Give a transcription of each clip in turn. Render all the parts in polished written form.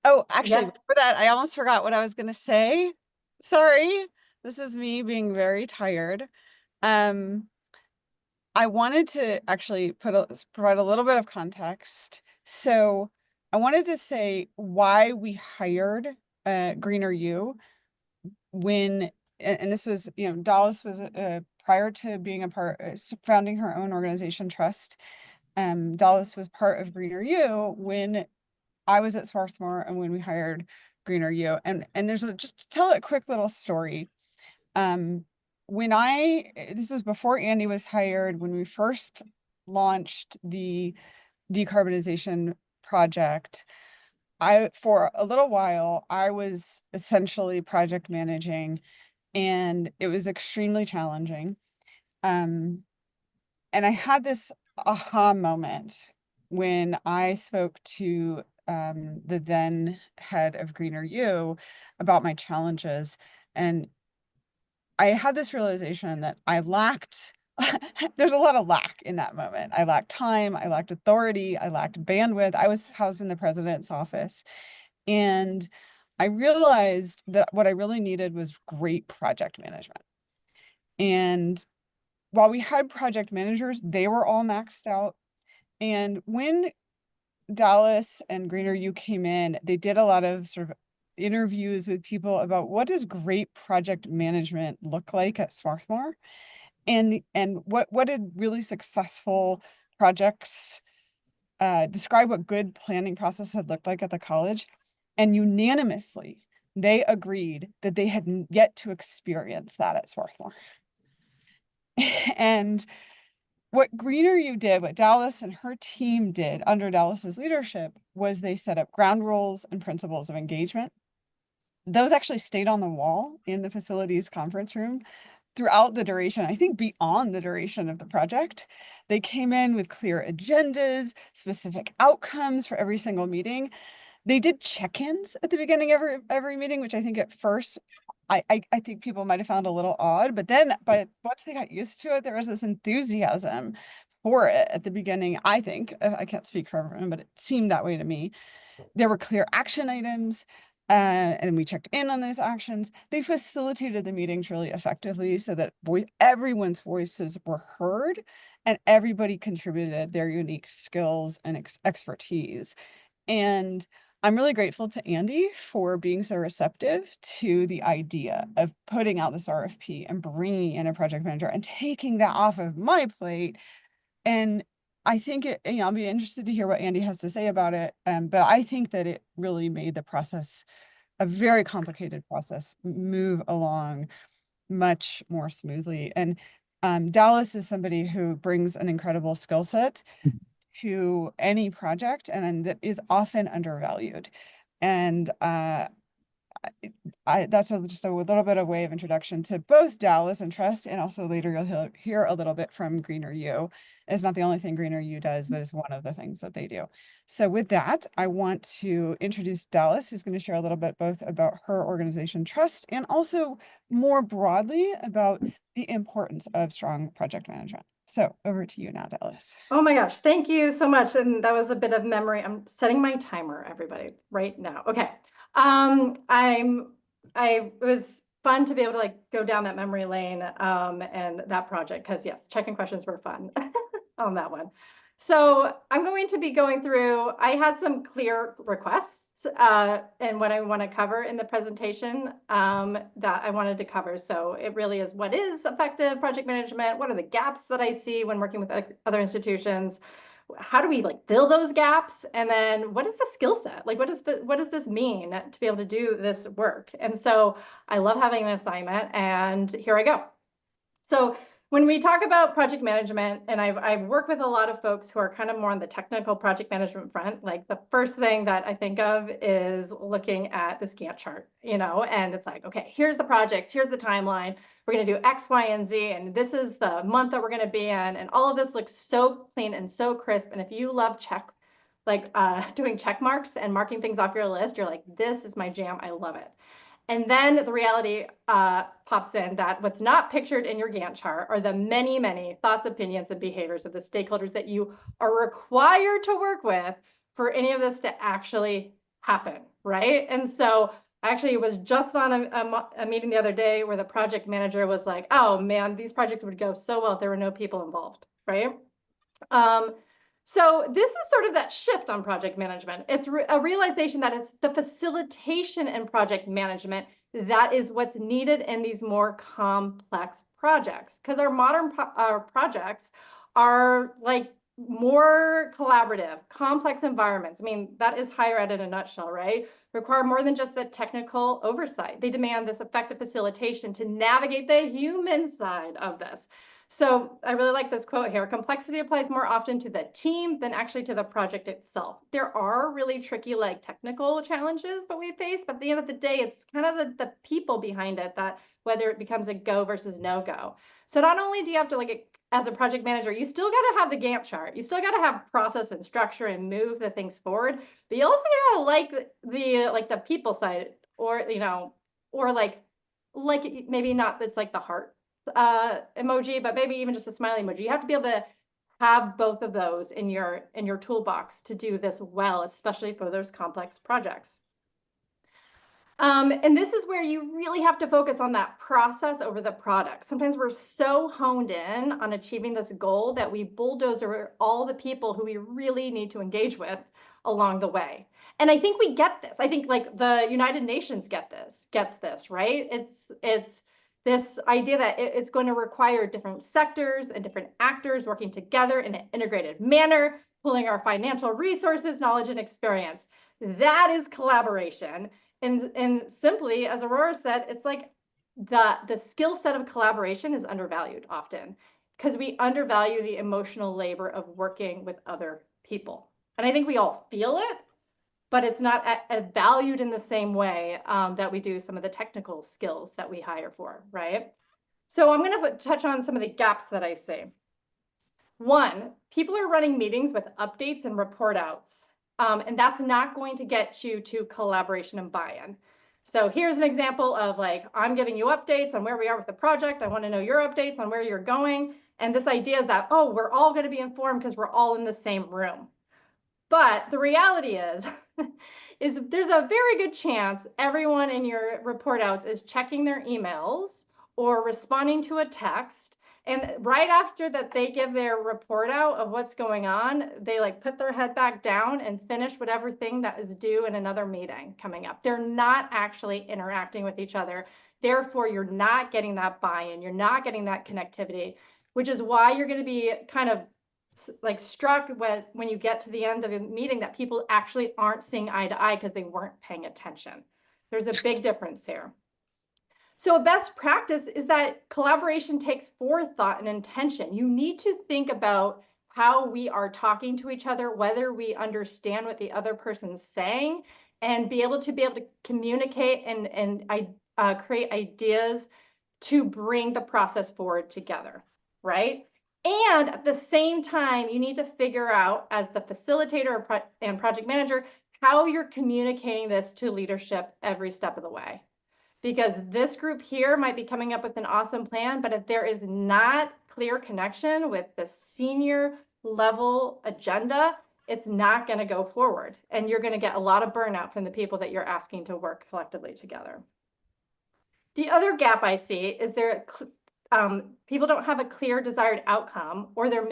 Oh, actually, Yeah. before that, I almost forgot what I was going to say. Sorry. This is me being very tired. Um, I wanted to actually provide a little bit of context. So I wanted to say why we hired Greener U when, and this was, Dallas was prior to being a part, founding her own organization, Trust. Dallas was part of Greener U when I was at Swarthmore and when we hired Greener U. And there's just to tell a quick little story. Um, this was before Andy was hired, when we first launched the decarbonization project, for a little while, I was essentially project managing, and it was extremely challenging. Um, and I had this aha moment when I spoke to the then head of Greener U about my challenges. And I had this realization that I lacked, there's a lot of lack in that moment. I lacked time, I lacked authority, I lacked bandwidth. I was housed in the president's office. And I realized that what I really needed was great project management. And while we had project managers, they were all maxed out. And when Dallas and Greener U came in, they did a lot of sort of interviews with people about what does great project management look like at Swarthmore, and what did really successful projects describe what good planning process had looked like at the college. And unanimously, they agreed that they had yet to experience that at Swarthmore. And what Greener U did, what Dallas and her team did under Dallas's leadership, was they set up ground rules and principles of engagement. Those actually stayed on the wall in the facilities conference room throughout the duration, I think beyond the duration of the project. They came in with clear agendas, specific outcomes for every single meeting. They did check-ins at the beginning of every meeting, which I think at first I think people might have found a little odd, but once they got used to it, there was this enthusiasm for it at the beginning. I think I can't speak for everyone, but it seemed that way to me. There were clear action items, and we checked in on those actions. They facilitated the meetings really effectively so that everyone's voices were heard and everybody contributed their unique skills and expertise. And I'm really grateful to Andy for being so receptive to the idea of putting out this RFP and bringing in a project manager and taking that off of my plate. And I think I'll be interested to hear what Andy has to say about it. But I think that it really made the process, a very complicated process, move along much more smoothly. And Dallas is somebody who brings an incredible skill set to any project and that is often undervalued. And that's just a little bit of way of introduction to both Dallas and Trust, and also later you'll hear a little bit from Greener U. It's not the only thing Greener U does, but it's one of the things that they do. So with that, I want to introduce Dallas, who's going to share a little bit both about her organization Trust and also more broadly about the importance of strong project management. So over to you now, Dallas. Oh my gosh, thank you so much. And that was a bit of memory. I'm setting my timer, everybody, right now. Okay. It was fun to be able to like go down that memory lane and that project, because yes, check-in questions were fun on that one. So I'm going to be going through, I had some clear requests and what I want to cover in the presentation that I wanted to cover. So it really is, what is effective project management? What are the gaps that I see when working with other institutions? How do we like fill those gaps? And then what is the skill set? Like, what does this mean to be able to do this work? And so I love having an assignment, and here I go. So when we talk about project management, and I've worked with a lot of folks who are kind of more on the technical project management front, like the first thing that I think of is looking at this Gantt chart, and it's like, okay, here's the projects, here's the timeline. We're going to do X, Y, and Z, and this is the month that we're going to be in. And all of this looks so clean and so crisp. And if you love doing check marks and marking things off your list, you're like, this is my jam. I love it. And then the reality pops in that what's not pictured in your Gantt chart are the many, many thoughts, opinions, and behaviors of the stakeholders that you are required to work with for any of this to actually happen, right? And so I actually was just on a meeting the other day where the project manager was like, oh man, these projects would go so well if there were no people involved, right? Um, so this is sort of that shift on project management. It's a realization that it's the facilitation and project management that is what's needed in these more complex projects, because our modern our projects are like more collaborative, complex environments. I mean, that is higher ed in a nutshell, right? Require more than just the technical oversight. They demand this effective facilitation to navigate the human side of this. So I really like this quote here. Complexity applies more often to the team than actually to the project itself. There are really tricky, like technical challenges that we face, but at the end of the day, it's kind of the people behind it that whether it becomes a go versus no go. So not only do you have to like as a project manager, you still got to have the Gantt chart. You still got to have process and structure and move the things forward, but you also got to like the people side, or or like maybe not that's like the heart emoji, but maybe even just a smiley emoji. You have to be able to have both of those in your toolbox to do this well, especially for those complex projects. And this is where you really have to focus on that process over the product. Sometimes we're so honed in on achieving this goal that we bulldoze over all the people who we really need to engage with along the way. And I think we get this. I think like the United Nations gets this, right? It's this idea that it's going to require different sectors and different actors working together in an integrated manner, pulling our financial resources, knowledge, and experience. That is collaboration. And simply, as Aurora said, it's like the skill set of collaboration is undervalued often because we undervalue the emotional labor of working with other people. And I think we all feel it, but it's not valued in the same way that we do some of the technical skills that we hire for, right? So I'm going to touch on some of the gaps that I see. One, people are running meetings with updates and report outs. And that's not going to get you to collaboration and buy-in. So here's an example of like, I'm giving you updates on where we are with the project. I want to know your updates on where you're going. And this idea is that, oh, we're all going to be informed because we're all in the same room. But the reality is, is there's a very good chance everyone in your report outs is checking their emails or responding to a text. And right after that they give their report out of what's going on, they like put their head back down and finish whatever thing that is due in another meeting coming up. They're not actually interacting with each other. Therefore, you're not getting that buy-in. You're not getting that connectivity, which is why you're going to be kind of like struck when you get to the end of a meeting that people actually aren't seeing eye to eye because they weren't paying attention. There's a big difference here. So a best practice is that collaboration takes forethought and intention. You need to think about how we are talking to each other, whether we understand what the other person's saying, and be able to communicate and create ideas to bring the process forward together, right? And at the same time, you need to figure out as the facilitator and project manager, how you're communicating this to leadership every step of the way. Because this group here might be coming up with an awesome plan, but if there is not clear connection with the senior level agenda, it's not going to go forward. And you're going to get a lot of burnout from the people that you're asking to work collectively together. The other gap I see is people don't have a clear desired outcome, or they're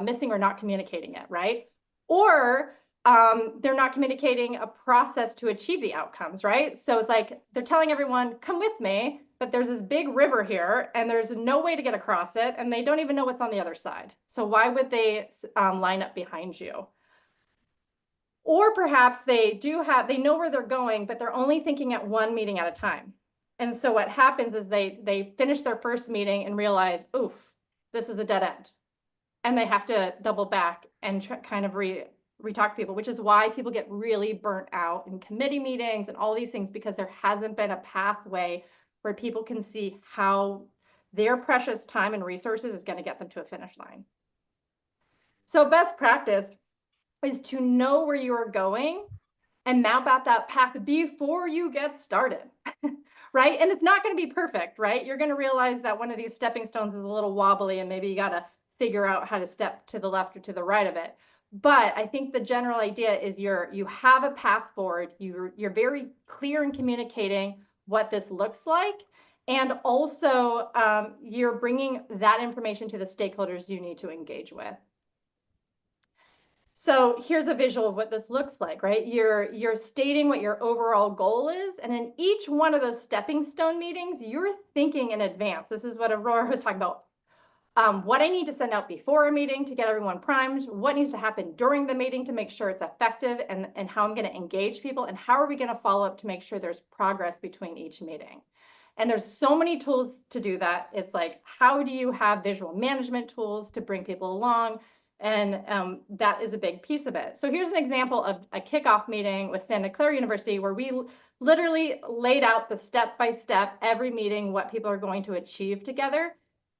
missing or not communicating it, right? Or they're not communicating a process to achieve the outcomes, right? So it's like they're telling everyone, come with me, but there's this big river here and there's no way to get across it, and they don't even know what's on the other side. So why would they line up behind you? Or perhaps they know where they're going, but they're only thinking at one meeting at a time. And so what happens is they finish their first meeting and realize, oof, this is a dead end. And they have to double back and kind of re-talk to people, which is why people get really burnt out in committee meetings and all these things, because there hasn't been a pathway where people can see how their precious time and resources is going to get them to a finish line. So best practice is to know where you are going and map out that path before you get started, right? And it's not going to be perfect, right? You're going to realize that one of these stepping stones is a little wobbly and maybe you got to figure out how to step to the left or to the right of it. But I think the general idea is you have a path forward. You're very clear in communicating what this looks like. And also, you're bringing that information to the stakeholders you need to engage with. So here's a visual of what this looks like, right? You're stating what your overall goal is, and in each one of those stepping stone meetings, you're thinking in advance. This is what Aurora was talking about. What I need to send out before a meeting to get everyone primed, what needs to happen during the meeting to make sure it's effective, and how I'm going to engage people, and how are we going to follow up to make sure there's progress between each meeting. And there's so many tools to do that. It's like, how do you have visual management tools to bring people along? And that is a big piece of it. So here's an example of a kickoff meeting with Santa Clara University where we literally laid out the step-by-step, every meeting, what people are going to achieve together.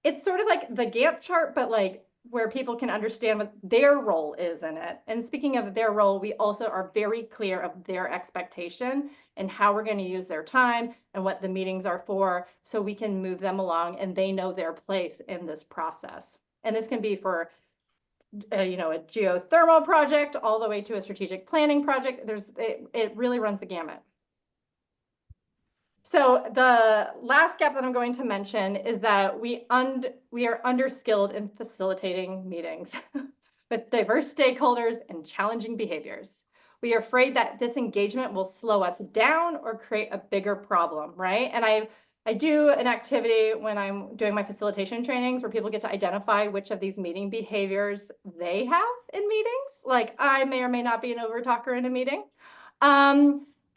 It's sort of like the Gantt chart, but like where people can understand what their role is in it. And speaking of their role, we also are very clear of their expectation and how we're going to use their time and what the meetings are for, so we can move them along and they know their place in this process. And this can be for a geothermal project all the way to a strategic planning project. It really runs the gamut. So the last gap that I'm going to mention is that we are underskilled in facilitating meetings with diverse stakeholders and challenging behaviors. We are afraid that this engagement will slow us down or create a bigger problem, right? And I do an activity when I'm doing my facilitation trainings where people get to identify which of these meeting behaviors they have in meetings. Like, I may or may not be an overtalker in a meeting.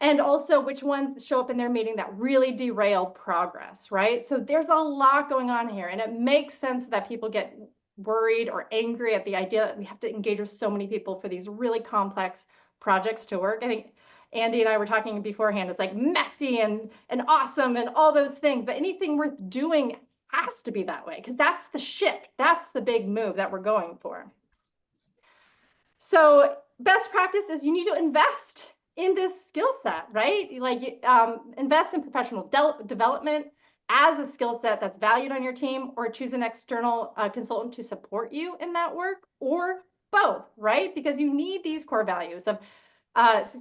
And also which ones show up in their meeting that really derail progress, right? So there's a lot going on here, and it makes sense that people get worried or angry at the idea that we have to engage with so many people for these really complex projects to work. I think Andy and I were talking beforehand, it's like messy and awesome and all those things, but anything worth doing has to be that way, because that's the shift. That's the big move that we're going for. So best practice is you need to invest in this skill set, right? Like invest in professional development as a skill set that's valued on your team, or choose an external consultant to support you in that work, or both, right? Because you need these core values of,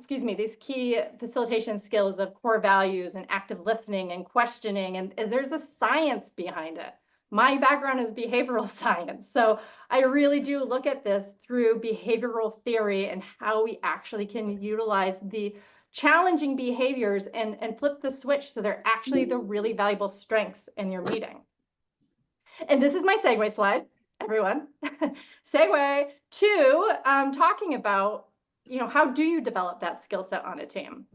these key facilitation skills of core values and active listening and questioning, and there's a science behind it. My background is behavioral science, so I really do look at this through behavioral theory and how we actually can utilize the challenging behaviors and flip the switch so they're actually the really valuable strengths in your meeting. And this is my segue slide, everyone. Segue to talking about, how do you develop that skill set on a team?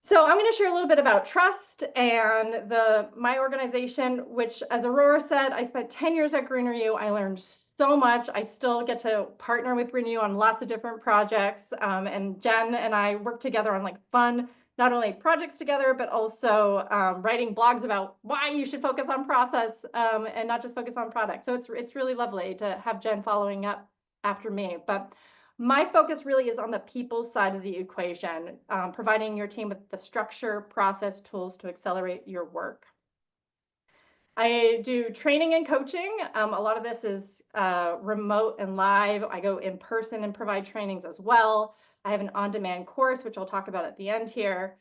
So I'm going to share a little bit about trust and my organization, which, as Aurora said, I spent 10 years at Green Renew. I learned so much. I still get to partner with Renew on lots of different projects. And Jen and I work together on like fun, not only projects together, but also writing blogs about why you should focus on process and not just focus on product. So it's really lovely to have Jen following up after me. But my focus really is on the people side of the equation, providing your team with the structure, process, tools to accelerate your work. I do training and coaching. A lot of this is remote and live. I go in person and provide trainings as well. I have an on-demand course, which I'll talk about at the end here.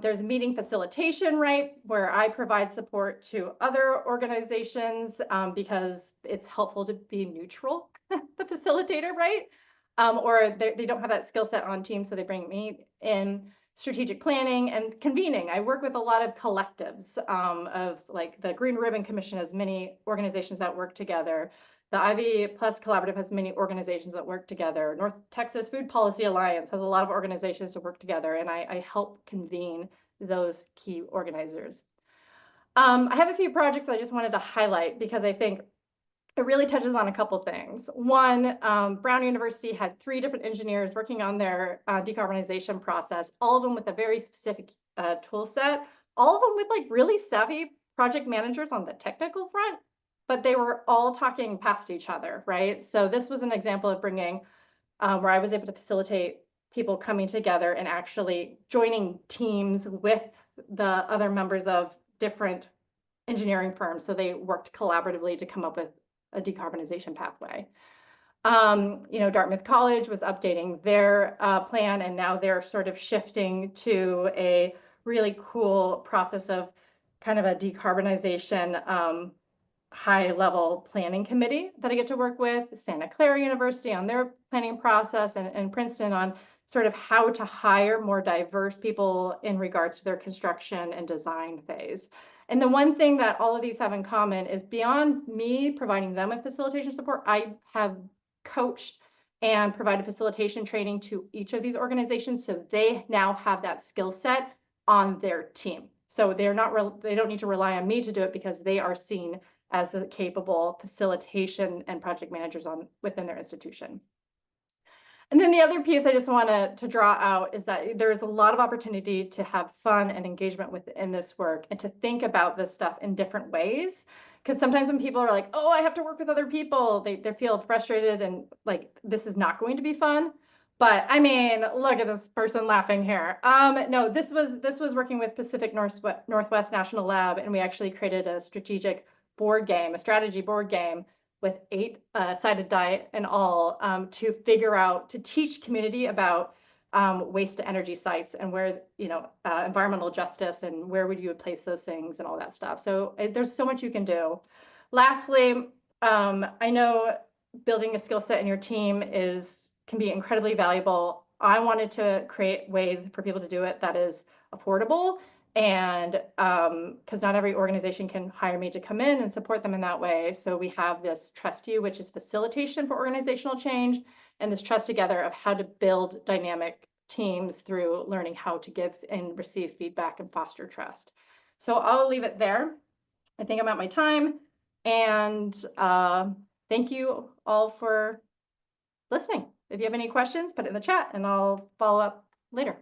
There's meeting facilitation, right, where I provide support to other organizations because it's helpful to be neutral, the facilitator, right? Or they don't have that skill set on team, so they bring me in. Strategic planning and convening. I work with a lot of collectives of like the Green Ribbon Commission has many organizations that work together. The Ivy Plus Collaborative has many organizations that work together. North Texas Food Policy Alliance has a lot of organizations that work together, and I help convene those key organizers. I have a few projects that I just wanted to highlight because I think it really touches on a couple things. One, Brown University had 3 different engineers working on their decarbonization process, all of them with a very specific tool set, all of them with like really savvy project managers on the technical front, but they were all talking past each other, right? So this was an example of bringing where I was able to facilitate people coming together and actually joining teams with the other members of different engineering firms. So they worked collaboratively to come up with a decarbonization pathway. Dartmouth College was updating their plan, and now they're sort of shifting to a really cool process of kind of a decarbonization high level planning committee that I get to work with, Santa Clara University on their planning process, and Princeton on sort of how to hire more diverse people in regards to their construction and design phase. And the one thing that all of these have in common is beyond me providing them with facilitation support, I have coached and provided facilitation training to each of these organizations, so they now have that skill set on their team. So they don't need to rely on me to do it because they are seen as the capable facilitation and project managers within their institution. And then the other piece I just want to draw out is that there is a lot of opportunity to have fun and engagement within this work and to think about this stuff in different ways. Because sometimes when people are like, oh, I have to work with other people, they feel frustrated and like this is not going to be fun. But I mean, look at this person laughing here. No, this was working with Pacific Northwest National Lab, and we actually created a strategic board game, a strategy board game with 8-sided die and all, to figure out, to teach community about waste to energy sites and where, environmental justice and where would you place those things and all that stuff. So there's so much you can do. Lastly, I know building a skill set in your team can be incredibly valuable. I wanted to create ways for people to do it that is affordable, and because not every organization can hire me to come in and support them in that way. So we have this Trust You, which is facilitation for organizational change, and this Trust Together of how to build dynamic teams through learning how to give and receive feedback and foster trust. So I'll leave it there. I think I'm at my time, and thank you all for listening. If you have any questions, put it in the chat and I'll follow up later.